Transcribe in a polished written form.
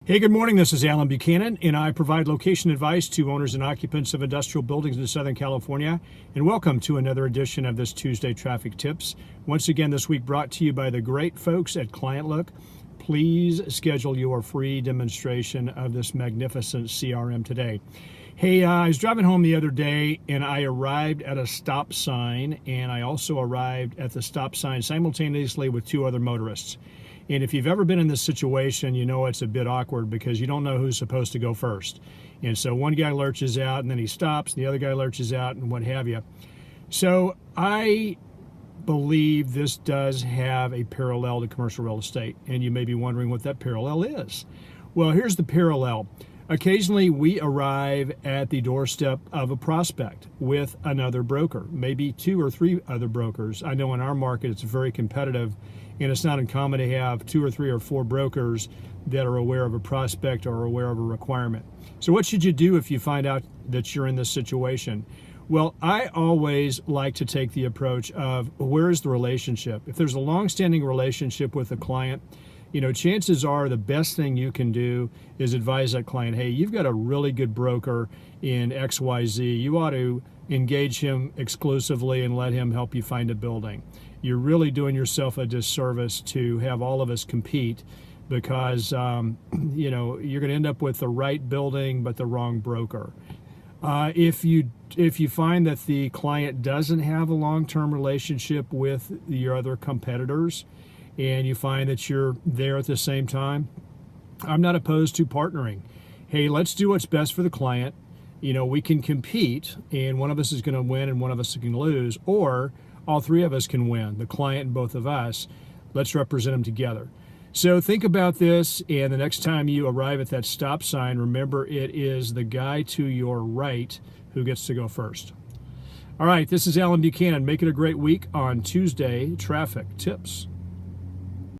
Hey, good morning. This is Alan Buchanan, and I provide location advice to owners and occupants of industrial buildings in Southern California. And welcome to another edition of this Tuesday Traffic Tips. Once again, this week brought to you by the great folks at ClientLook. Please schedule your free demonstration of this magnificent CRM today. Hey, I was driving home the other day, and I arrived at a stop sign, and I also arrived at the stop sign simultaneously with two other motorists. And if you've ever been in this situation, you know it's a bit awkward because you don't know who's supposed to go first. And so one guy lurches out and then he stops, and the other guy lurches out and what have you. So I believe this does have a parallel to commercial real estate. And you may be wondering what that parallel is. Well, here's the parallel. Occasionally we arrive at the doorstep of a prospect with another broker, maybe two or three other brokers. I know in our market it's very competitive, and it's not uncommon to have two or three or four brokers that are aware of a prospect or aware of a requirement. So what should you do if you find out that you're in this situation? Well, I always like to take the approach of where is the relationship? If there's a long-standing relationship with a client, chances are the best thing you can do is advise that client, hey, you've got a really good broker in XYZ. You ought to engage him exclusively and let him help you find a building. You're really doing yourself a disservice to have all of us compete because, you're going to end up with the right building but the wrong broker. If you find that the client doesn't have a long-term relationship with your other competitors, and you find that you're there at the same time, I'm not opposed to partnering. Hey, let's do what's best for the client. We can compete, and one of us is going to win and one of us can lose, or all three of us can win, the client and both of us. Let's represent them together. So think about this, and the next time you arrive at that stop sign, remember it is the guy to your right who gets to go first. All right, this is Alan Buchanan. Make it a great week on Tuesday Traffic Tips.